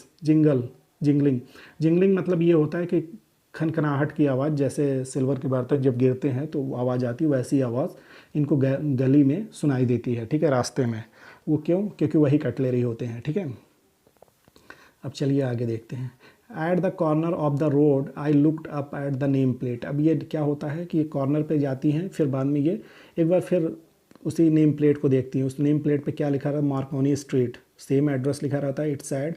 जिंगलिंग मतलब ये होता है कि खनखनाहट की आवाज़, जैसे सिल्वर के बर्तन जब गिरते हैं तो आवाज़ आती है, वैसी आवाज़ इनको गली में सुनाई देती है, ठीक है, रास्ते में। वो क्यों, क्योंकि वही कटलेरी होते हैं, ठीक है। अब चलिए आगे देखते हैं। At the corner of the road I looked up at the name plate. अब ये क्या होता है कि ये कॉर्नर पे जाती हैं, फिर बाद में ये एक बार फिर उसी नेम प्लेट को देखती हैं। उस नेम प्लेट पे क्या लिखा रहा है, मार्कोनी स्ट्रीट, सेम एड्रेस लिखा रहता है। It's said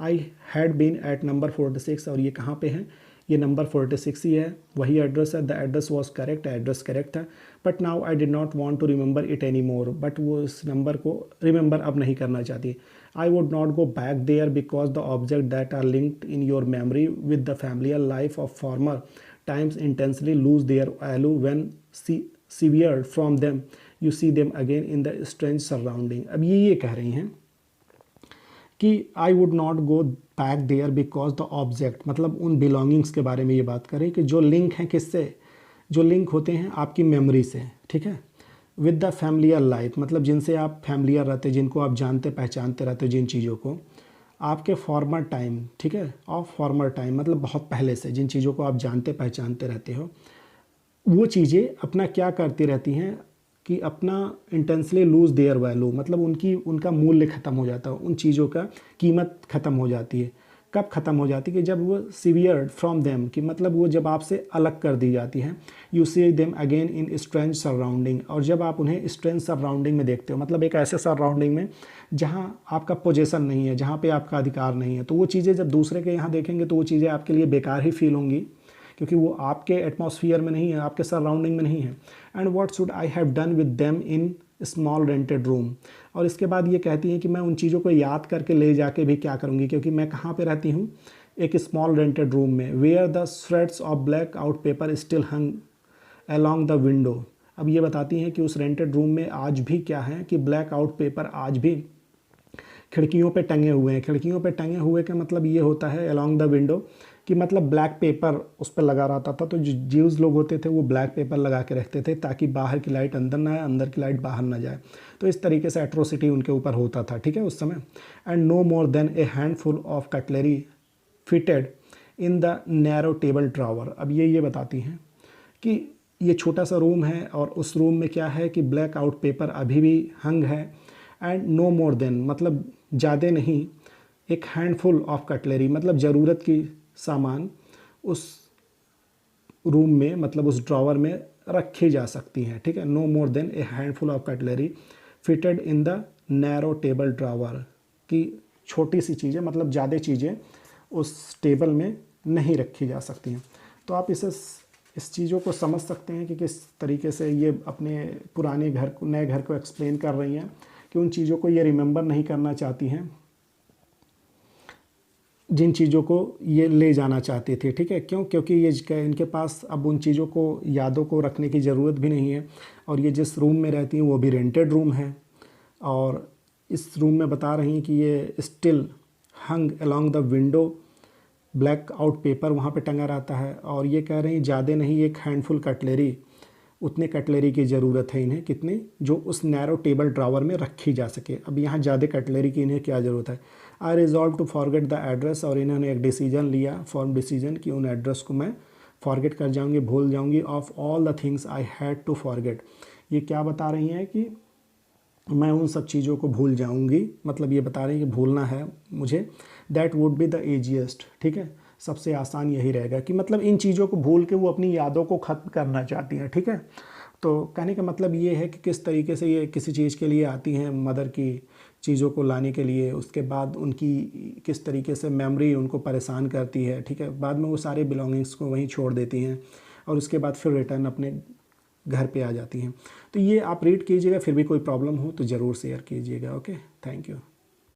I had been at number 46, और ये कहाँ पे है, ये नंबर 46 ही है, वही एड्रेस है। The address was correct, address correct था। But now I did not want to remember it any more, but वो इस नंबर को रिमेंबर अब नहीं करना चाहती। I would not go back there because the object that are linked in your memory with the familiar life of former times intensely lose their value when severed from them you see them again in the strange surrounding. अब ये कह रही हैं कि I would not go back there because the object, मतलब उन बिलोंगिंग्स के बारे में ये बात करें कि जो लिंक हैं किससे, जो लिंक होते हैं आपकी मेमोरी से, ठीक है। विद द फैमिलियर लाइफ, मतलब जिनसे आप फैमिलियर रहते, जिनको आप जानते पहचानते रहते हो, जिन चीज़ों को आपके फॉर्मर टाइम, ठीक है, ऑफ फॉर्मर टाइम मतलब बहुत पहले से जिन चीज़ों को आप जानते पहचानते रहते हो, वो चीज़ें अपना क्या करती रहती हैं कि अपना इंटेंसली लूज़ देयर वैल्यू, मतलब उनका मूल्य ख़त्म हो जाता है, उन चीज़ों का कीमत ख़त्म हो जाती है। कब ख़त्म हो जाती है, कि जब वो सीवियर फ्रॉम देम, कि मतलब वो जब आपसे अलग कर दी जाती हैं। You see them again in strange surrounding, और जब आप उन्हें स्ट्रेंज सराउंडिंग में देखते हो, मतलब एक ऐसे सराउंडिंग में जहाँ आपका पोजीशन नहीं है, जहाँ पे आपका अधिकार नहीं है, तो वो चीज़ें जब दूसरे के यहाँ देखेंगे तो वो चीज़ें आपके लिए बेकार ही फील होंगी, क्योंकि वो आपके एटमॉस्फियर में नहीं है, आपके सराउंडिंग में नहीं है। And what should I have done with them in small rented room, और इसके बाद ये कहती हैं कि मैं उन चीज़ों को याद करके ले जाके भी क्या करूँगी, क्योंकि मैं कहाँ पे रहती हूँ, एक स्मॉल रेंटेड रूम में। Where the shreds of black out paper still hung along the window. अब ये बताती हैं कि उस रेंटेड रूम में आज भी क्या है, कि ब्लैक आउट पेपर आज भी खिड़कियों पे टंगे हुए हैं। खिड़कियों पे टंगे हुए का मतलब ये होता है अलॉन्ग द विंडो, कि मतलब ब्लैक पेपर उस पर लगा रहता था। तो जो ज्यूज़ लोग होते थे वो ब्लैक पेपर लगा के रखते थे ताकि बाहर की लाइट अंदर ना आए, अंदर की लाइट बाहर ना जाए। तो इस तरीके से एट्रोसिटी उनके ऊपर होता था, ठीक है, उस समय। And no more than a handful of cutlery fitted in the narrow table drawer. अब ये बताती हैं कि ये छोटा सा रूम है और उस रूम में क्या है कि ब्लैक आउट पेपर अभी भी हंग है। एंड नो मोर देन मतलब ज़्यादा नहीं, एक हैंडफुल ऑफ कटलरी मतलब ज़रूरत की सामान उस रूम में, मतलब उस ड्रॉवर में रखी जा सकती हैं, ठीक है। No more than a handful of cutlery fitted in the narrow table drawer, की छोटी सी चीज़ें मतलब ज़्यादा चीज़ें उस टेबल में नहीं रखी जा सकती हैं। तो आप इस चीज़ों को समझ सकते हैं कि किस तरीके से ये अपने पुराने घर को, नए घर को एक्सप्लेन कर रही हैं कि उन चीज़ों को ये रिमेंबर नहीं करना चाहती हैं जिन चीज़ों को ये ले जाना चाहती थी, ठीक है। क्यों? क्योंकि ये इनके पास अब उन चीज़ों को, यादों को रखने की ज़रूरत भी नहीं है। और ये जिस रूम में रहती हैं वो भी रेंटेड रूम है, और इस रूम में बता रही हैं कि ये still hung along the window, black out paper वहाँ पे टंगा रहता है। और ये कह रही हैं ज़्यादा नहीं, एक हैंडफुल कटलरी, उतने कटलरी की ज़रूरत है इन्हें, कितने, जो उस नैरो टेबल ड्रावर में रखी जा सके। अब यहाँ ज़्यादा कटलरी की इन्हें क्या ज़रूरत है। I resolve to forget the address, और इन्होंने एक डिसीजन लिया, फॉर्म डिसीजन, कि उन एड्रेस को मैं फॉरगेट कर जाऊँगी, भूल जाऊँगी। Of all the things I had to forget, ये क्या बता रही हैं कि मैं उन सब चीज़ों को भूल जाऊँगी, मतलब ये बता रही हैं कि भूलना है मुझे। That would be the easiest, ठीक है, सबसे आसान यही रहेगा, कि मतलब इन चीज़ों को भूल के वो अपनी यादों को ख़त्म करना चाहती हैं, ठीक है। तो कहने का मतलब ये है कि किस तरीके से ये किसी चीज़ के लिए आती हैं, मदर की चीज़ों को लाने के लिए, उसके बाद उनकी किस तरीके से मेमोरी उनको परेशान करती है, ठीक है। बाद में वो सारे बिलोंगिंग्स को वहीं छोड़ देती हैं और उसके बाद फिर रिटर्न अपने घर पे आ जाती हैं। तो ये आप रीड कीजिएगा, फिर भी कोई प्रॉब्लम हो तो ज़रूर शेयर कीजिएगा। Okay, thank you.